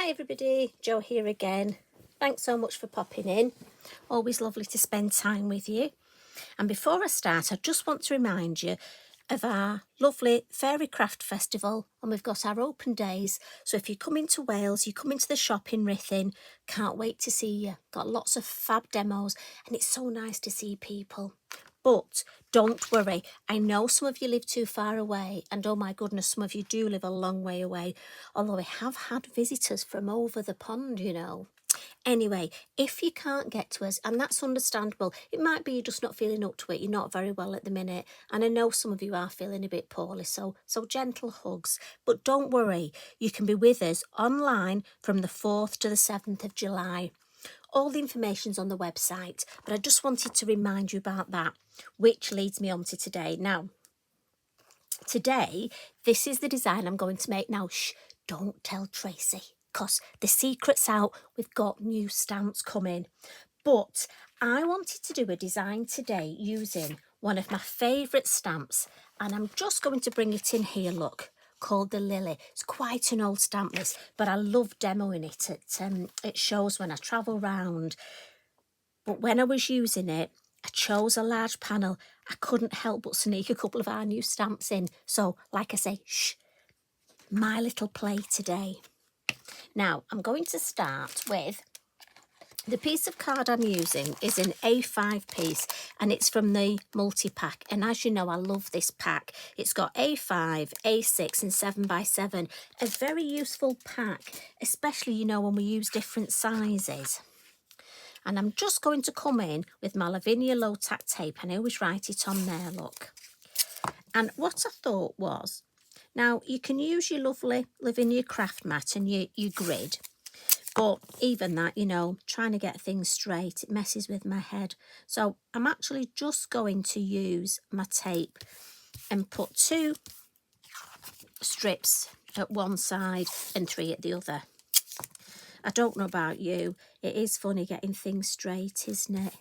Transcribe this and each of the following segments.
Hi everybody, Jo here again. Thanks so much for popping in. Always lovely to spend time with you. And before I start, I just want to remind you of our lovely Fairy Craft Festival, and we've got our open days. So if you come into Wales, you come into the shop in Ruthin, can't wait to see you. Got lots of fab demos and it's so nice to see people. But don't worry, I know some of you live too far away, and oh my goodness, some of you do live a long way away, although I have had visitors from over the pond, you know. Anyway, if you can't get to us, and that's understandable, it might be you're just not feeling up to it, you're not very well at the minute, and I know some of you are feeling a bit poorly, so gentle hugs. But don't worry, you can be with us online from the 4th to the 7th of July. All the information's on the website, but I just wanted to remind you about that, which leads me on to today. Now, today, this is the design I'm going to make. Now, shh, don't tell Tracy, because the secret's out. We've got new stamps coming. But I wanted to do a design today using one of my favourite stamps, and I'm just going to bring it in here, look, called the Lilly. It's quite an old stamp this, but I love demoing it. It shows when I travel round. But when I was using it, I chose a large panel. I couldn't help but sneak a couple of our new stamps in. So, like I say, shh, my little play today. Now, I'm going to start with the piece of card I'm using is an A5 piece, and it's from the multipack. And as you know, I love this pack. It's got A5, A6 and 7x7. A very useful pack, especially, you know, when we use different sizes. And I'm just going to come in with my Lavinia low tack tape, and I always write it on there, look. And what I thought was, now you can use your lovely Lavinia craft mat and your grid. But even that, you know, trying to get things straight, it messes with my head. So I'm actually just going to use my tape and put 2 strips at one side and 3 at the other. I don't know about you, it is funny getting things straight, isn't it?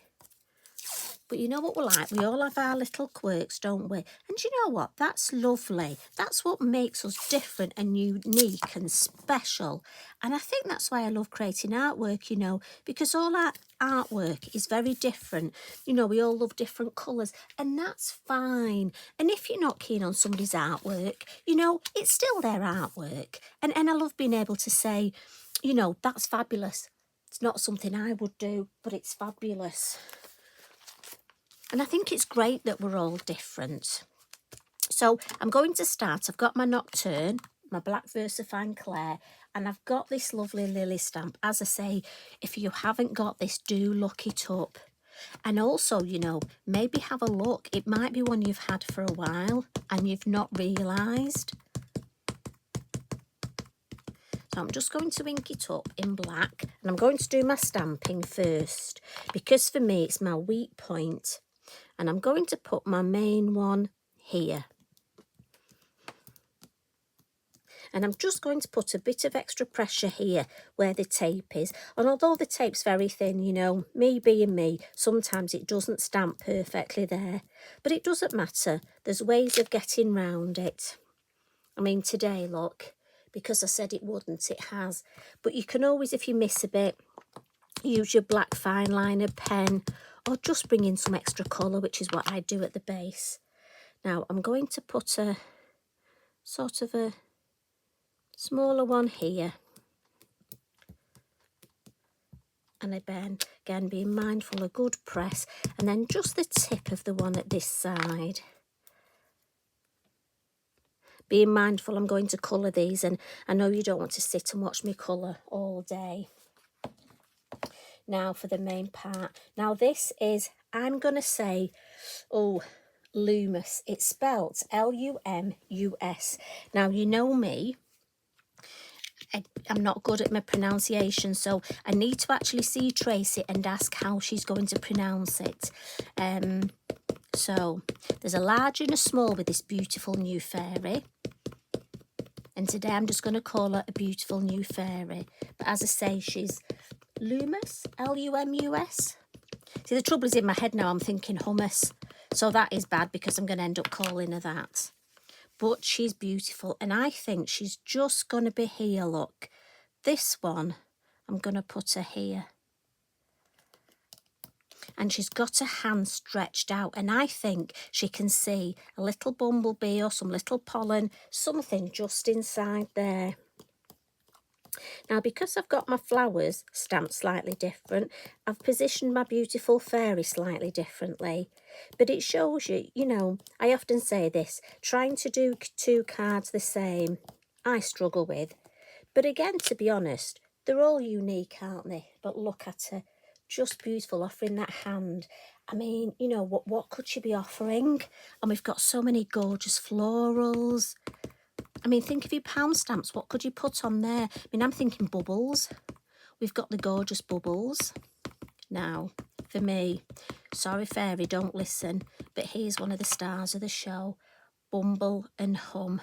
But you know what we're like, we all have our little quirks, don't we? And you know what, that's lovely. That's what makes us different and unique and special. And I think that's why I love creating artwork, you know, because all our artwork is very different. You know, we all love different colours, and that's fine. And if you're not keen on somebody's artwork, you know, it's still their artwork. And I love being able to say, you know, that's fabulous. It's not something I would do, but it's fabulous. And I think it's great that we're all different. So I'm going to start. I've got my Nocturne, my black Versafine Clair, and I've got this lovely Lilly stamp. As I say, if you haven't got this, do look it up. And also, you know, maybe have a look. It might be one you've had for a while and you've not realised. So I'm just going to ink it up in black, and I'm going to do my stamping first, because for me it's my weak point. And I'm going to put my main one here. And I'm just going to put a bit of extra pressure here where the tape is. And although the tape's very thin, you know, me being me, sometimes it doesn't stamp perfectly there. But it doesn't matter. There's ways of getting round it. I mean, today, look, because I said it wouldn't, it has. But you can always, if you miss a bit, use your black fine liner pen, or just bring in some extra colour, which is what I do at the base. Now, I'm going to put a sort of a smaller one here. And again, being mindful, a good press. And then just the tip of the one at this side. Being mindful, I'm going to colour these, and I know you don't want to sit and watch me colour all day. Now for the main part. Now this is, I'm going to say, Lumus. It's spelt L-U-M-U-S. Now, you know me, I'm not good at my pronunciation, so I need to actually see Tracy and ask how she's going to pronounce it. So there's a large and a small with this beautiful new fairy. And today I'm just going to call her a beautiful new fairy. But as I say, she's Lumus, L-U-M-U-S. See, the trouble is in my head now, I'm thinking hummus. So that is bad because I'm going to end up calling her that. But she's beautiful. And I think she's just going to be here, look, this one, I'm going to put her here. And she's got her hand stretched out, and I think she can see a little bumblebee or some little pollen, something just inside there. Now, because I've got my flowers stamped slightly different, I've positioned my beautiful fairy slightly differently. But it shows you, you know, I often say this, trying to do 2 cards the same, I struggle with. But again, to be honest, they're all unique, aren't they? But look at her, just beautiful, offering that hand. I mean, you know, what could she be offering? And we've got so many gorgeous florals. I mean, think of your pound stamps. What could you put on there? I mean, I'm thinking bubbles. We've got the gorgeous bubbles. Now, for me, sorry fairy, don't listen, but here's one of the stars of the show, Bumble and Hum.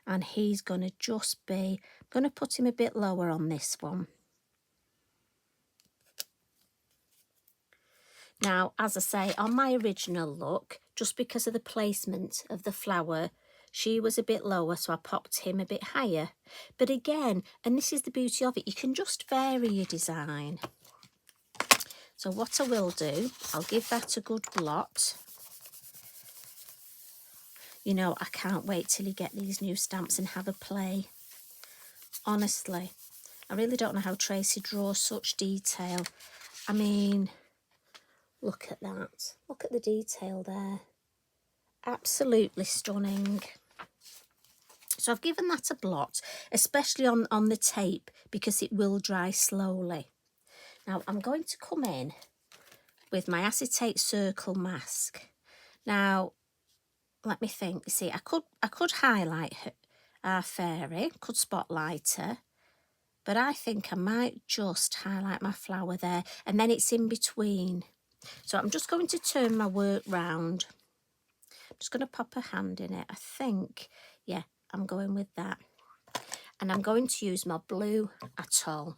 And he's going to just be, I'm going to put him a bit lower on this one. Now, as I say, on my original look, just because of the placement of the flower, she was a bit lower, so I popped him a bit higher. But again, and this is the beauty of it, you can just vary your design. So what I will do, I'll give that a good blot. You know, I can't wait till you get these new stamps and have a play. Honestly, I really don't know how Tracy draws such detail. I mean, look at that. Look at the detail there. Absolutely stunning. So I've given that a blot, especially on the tape, because it will dry slowly. Now I'm going to come in with my acetate circle mask. Now, let me think. You see, I could highlight our fairy, could spotlight her, but I think I might just highlight my flower there, and then it's in between. So I'm just going to turn my work round. I'm just going to pop a hand in it. I think, yeah, I'm going with that. And I'm going to use my blue Atoll.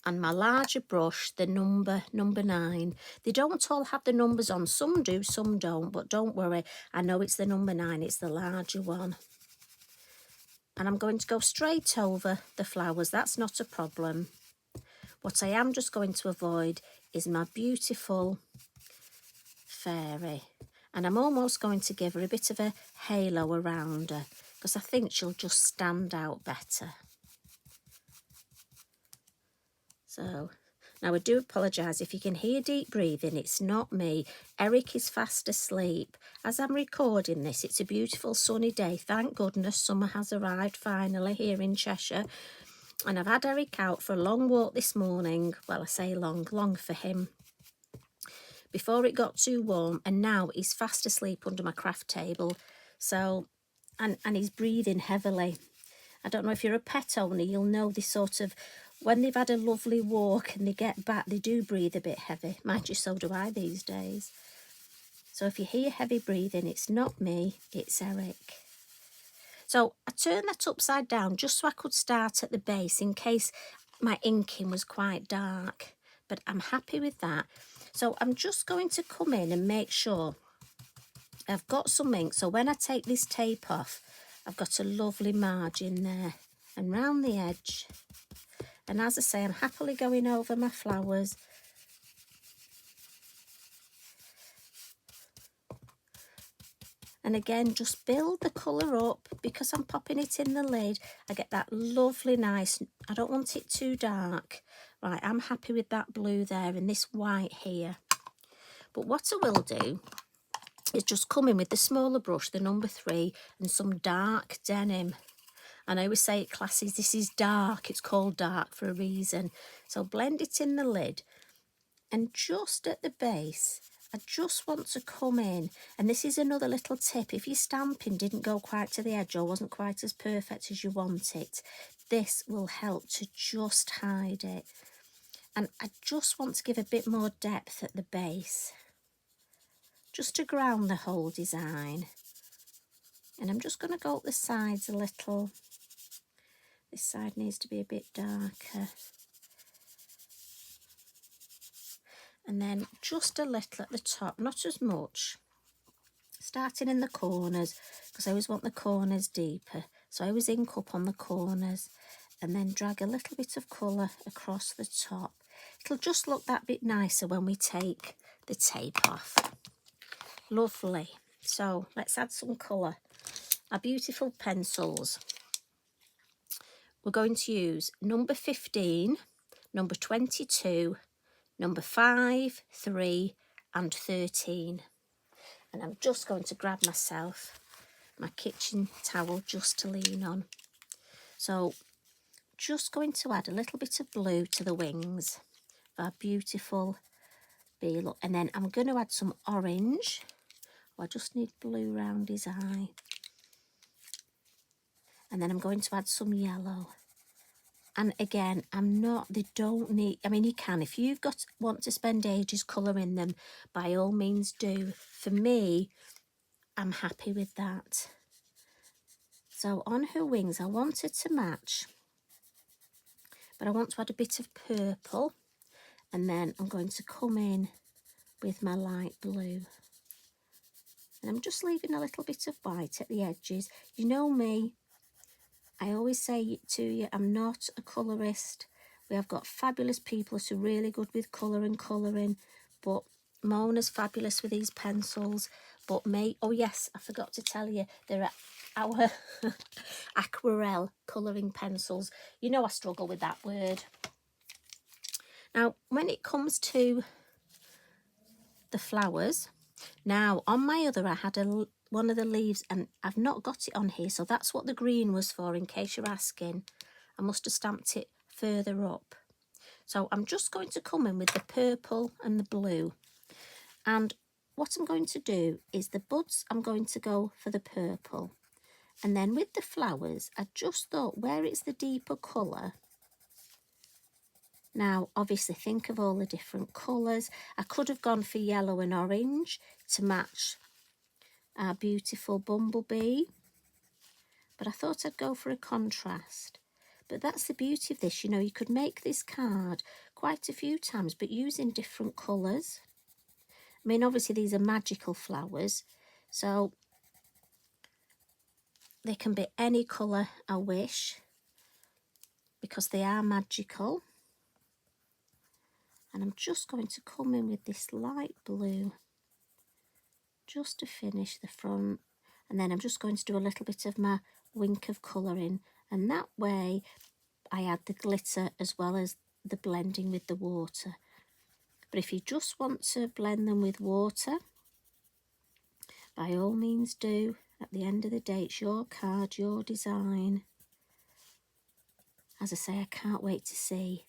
And my larger brush, the number 9. They don't all have the numbers on. Some do, some don't. But don't worry, I know it's the number 9. It's the larger one. And I'm going to go straight over the flowers. That's not a problem. What I am just going to avoid is my beautiful fairy. And I'm almost going to give her a bit of a halo around her, because I think she'll just stand out better. So, now I do apologise if you can hear deep breathing. It's not me. Eric is fast asleep. As I'm recording this, it's a beautiful sunny day. Thank goodness summer has arrived finally here in Cheshire. And I've had Eric out for a long walk this morning. Well, I say long for him, before it got too warm, and now he's fast asleep under my craft table. So, and he's breathing heavily. I don't know if you're a pet owner, you'll know this sort of, when they've had a lovely walk and they get back, they do breathe a bit heavy. Mind you, so do I these days. So if you hear heavy breathing, it's not me, it's Eric. So I turned that upside down just so I could start at the base in case my inking was quite dark. But I'm happy with that. So I'm just going to come in and make sure I've got some ink. So when I take this tape off, I've got a lovely margin there and round the edge. And as I say, I'm happily going over my flowers. And again, just build the colour up. Because I'm popping it in the lid, I get that lovely nice, I don't want it too dark. Right, I'm happy with that blue there and this white here. But what I will do is just come in with the smaller brush, the number 3, and some dark denim. And I always say it classes, this is dark, it's called dark for a reason. So blend it in the lid. And just at the base, I just want to come in, and this is another little tip, if your stamping didn't go quite to the edge or wasn't quite as perfect as you want it, this will help to just hide it. And I just want to give a bit more depth at the base, just to ground the whole design. And I'm just going to go up the sides a little. This side needs to be a bit darker. And then just a little at the top, not as much. Starting in the corners, because I always want the corners deeper. So I always ink up on the corners and then drag a little bit of colour across the top. It'll just look that bit nicer when we take the tape off. Lovely. So let's add some colour. Our beautiful pencils. We're going to use number 15, number 22, number 5, 3 and 13. And I'm just going to grab myself my kitchen towel just to lean on. So just going to add a little bit of blue to the wings of our beautiful bee look. And then I'm going to add some orange. Oh, I just need blue round his eye. And then I'm going to add some yellow. And again, they don't need, I mean, you can, if you've want to spend ages colouring them, by all means do. For me, I'm happy with that. So on her wings, I want it to match, but I want to add a bit of purple. And then I'm going to come in with my light blue. And I'm just leaving a little bit of white at the edges. You know me, I always say to you, I'm not a colourist. We have got fabulous people who are really good with colour and colouring, but Mona's fabulous with these pencils. But me, oh yes, I forgot to tell you, there are our aquarelle colouring pencils. You know I struggle with that word. Now, when it comes to the flowers, now on my other I had one of the leaves and I've not got it on here, so that's what the green was for, in case you're asking. I must have stamped it further up. So I'm just going to come in with the purple and the blue, and what I'm going to do is the buds, I'm going to go for the purple, and then with the flowers I just thought where it's the deeper colour. Now obviously think of all the different colours. I could have gone for yellow and orange to match our beautiful bumblebee, but I thought I'd go for a contrast. But that's the beauty of this, you know, you could make this card quite a few times but using different colours. I mean, obviously these are magical flowers, so they can be any colour I wish because they are magical. And I'm just going to come in with this light blue just to finish the front, and then I'm just going to do a little bit of my wink of colouring, and that way I add the glitter as well as the blending with the water. But if you just want to blend them with water, by all means do. At the end of the day, it's your card, your design. As I say, I can't wait to see.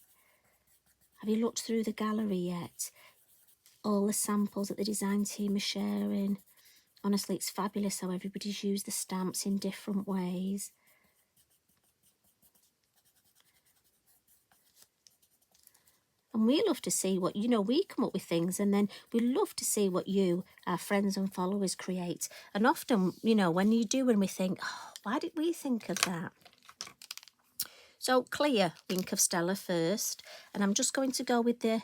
Have you looked through the gallery yet? All the samples that the design team are sharing. Honestly, it's fabulous how everybody's used the stamps in different ways. And we love to see what, you know, we come up with things, and then we love to see what you, our friends and followers, create. And often, you know, when you do, and we think, oh, why did we think of that? So clear wink of Stella first, and I'm just going to go with the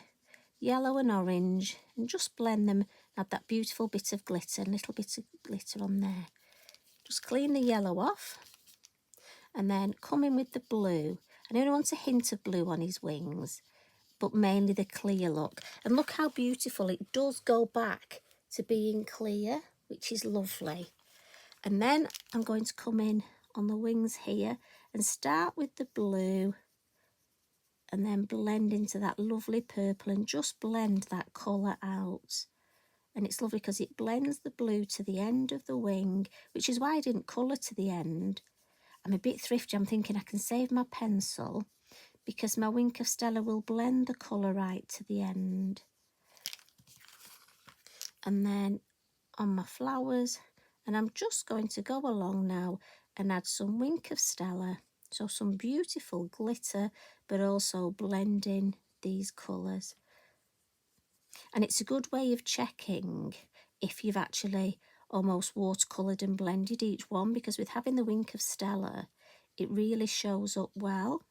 yellow and orange and just blend them. Add that beautiful bit of glitter, a little bit of glitter on there. Just clean the yellow off and then come in with the blue. I only want a hint of blue on his wings, but mainly the clear look. And look how beautiful it does go back to being clear, which is lovely. And then I'm going to come in on the wings here and start with the blue and then blend into that lovely purple and just blend that colour out. And it's lovely because it blends the blue to the end of the wing, which is why I didn't colour to the end. I'm a bit thrifty. I'm thinking I can save my pencil because my wink of Stella will blend the colour right to the end. And then on my flowers, and I'm just going to go along now and add some wink of Stella. So some beautiful glitter, but also blending these colours. And it's a good way of checking if you've actually almost watercoloured and blended each one, because with having the wink of Stella, it really shows up well.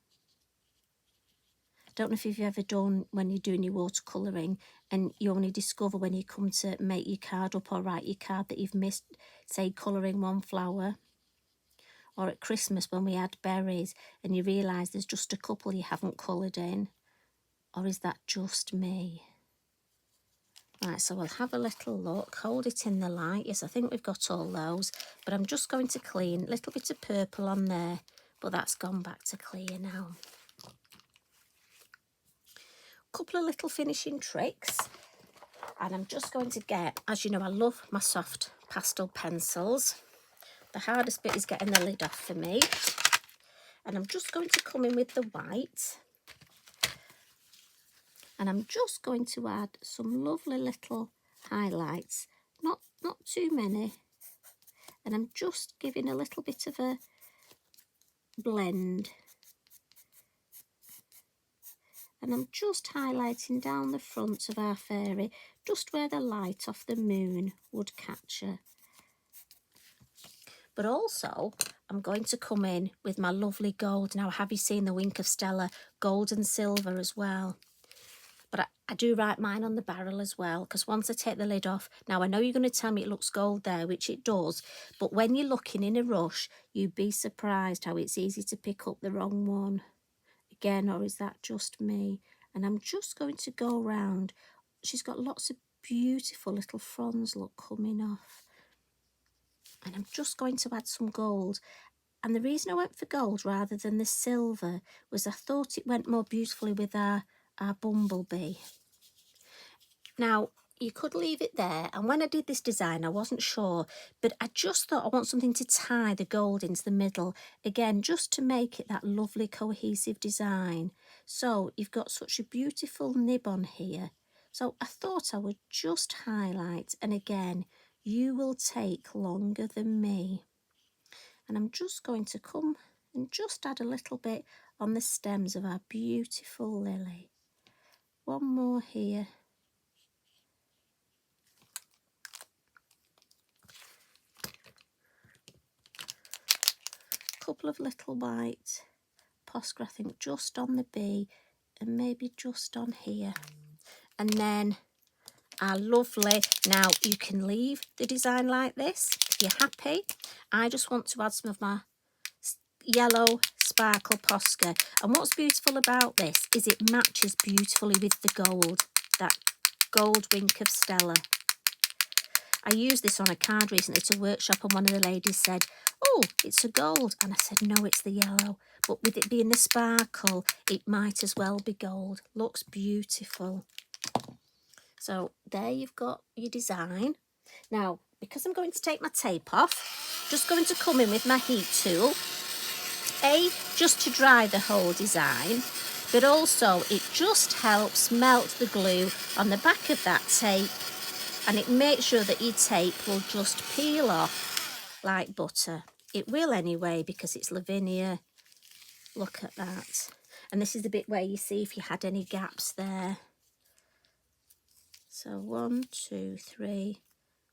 I don't know if you've ever done when you're doing your watercolouring and you only discover when you come to make your card up or write your card that you've missed, say, colouring one flower, or at Christmas when we had berries and you realise there's just a couple you haven't coloured in? Or is that just me? Right, so we'll have a little look, hold it in the light. Yes, I think we've got all those, but I'm just going to clean. A little bit of purple on there, but that's gone back to clear now. Couple of little finishing tricks, and I'm just going to get, as you know, I love my soft pastel pencils. The hardest bit is getting the lid off for me, and I'm just going to come in with the white, and I'm just going to add some lovely little highlights, not too many, and I'm just giving a little bit of a blend. And I'm just highlighting down the front of our fairy, just where the light off the moon would catch her. But also, I'm going to come in with my lovely gold. Now, have you seen the Wink of Stella gold and silver as well? But I do write mine on the barrel as well, because once I take the lid off, now I know you're going to tell me it looks gold there, which it does, but when you're looking in a rush, you'd be surprised how it's easy to pick up the wrong one. Again, or is that just me? And I'm just going to go around. She's got lots of beautiful little fronds, look, coming off. And I'm just going to add some gold. And the reason I went for gold rather than the silver was I thought it went more beautifully with our bumblebee. Now, you could leave it there, and when I did this design I wasn't sure, but I just thought I want something to tie the gold into the middle, again just to make it that lovely cohesive design. So you've got such a beautiful nib on here, so I thought I would just highlight, and again you will take longer than me. And I'm just going to come and just add a little bit on the stems of our beautiful lily. One more here. Couple of little white posca, I think just on the bee and maybe just on here. And then our lovely, now you can leave the design like this if you're happy. I just want to add some of my yellow sparkle posca, and what's beautiful about this is it matches beautifully with the gold, that gold Wink of Stella. I used this on a card recently to workshop, and one of the ladies said, oh, it's a gold, and I said no, it's the yellow, but with it being the sparkle it might as well be gold. Looks beautiful. So there you've got your design. Now, because I'm going to take my tape off, just going to come in with my heat tool, just to dry the whole design, but also it just helps melt the glue on the back of that tape, and it makes sure that your tape will just peel off like butter. It will anyway, because it's Lavinia. Look at that. And this is the bit where you see if you had any gaps there. So 1, 2, 3.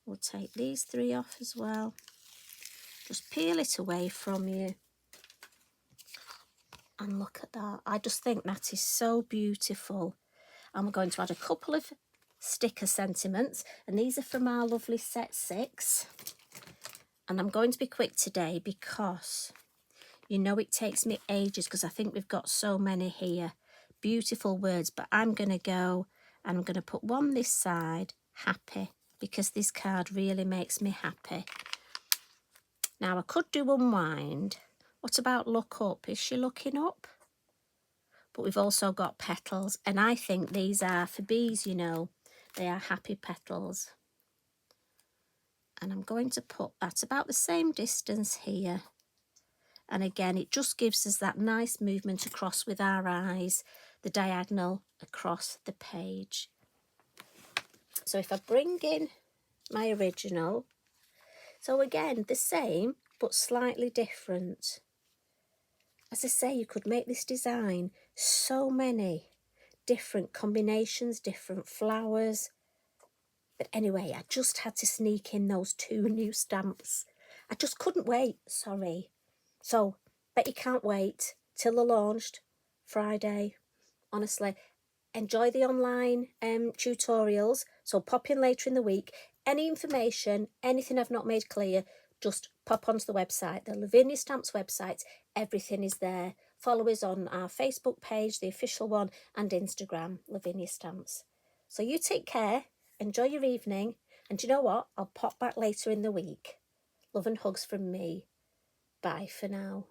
We'll take these 3 off as well. Just peel it away from you. And look at that. I just think that is so beautiful. And we're going to add a couple of sticker sentiments, and these are from our lovely set 6. And I'm going to be quick today because you know it takes me ages, because I think we've got so many here. Beautiful words, but I'm going to go and I'm going to put one this side, happy, because this card really makes me happy. Now I could do unwind. What about look up? Is she looking up? But we've also got petals, and I think these are for bees, you know. They are happy petals. And I'm going to put that about the same distance here. And again, it just gives us that nice movement across with our eyes, the diagonal across the page. So if I bring in my original, so again, the same, but slightly different. As I say, you could make this design so many different combinations, different flowers. But anyway, I just had to sneak in those 2 new stamps. I just couldn't wait, sorry. So, bet you can't wait till they're launched Friday. Honestly, enjoy the online tutorials. So pop in later in the week. Any information, anything I've not made clear, just pop onto the website, the Lavinia Stamps website. Everything is there. Follow us on our Facebook page, the official one, and Instagram, Lavinia Stamps. So you take care, enjoy your evening, and you know what? I'll pop back later in the week. Love and hugs from me. Bye for now.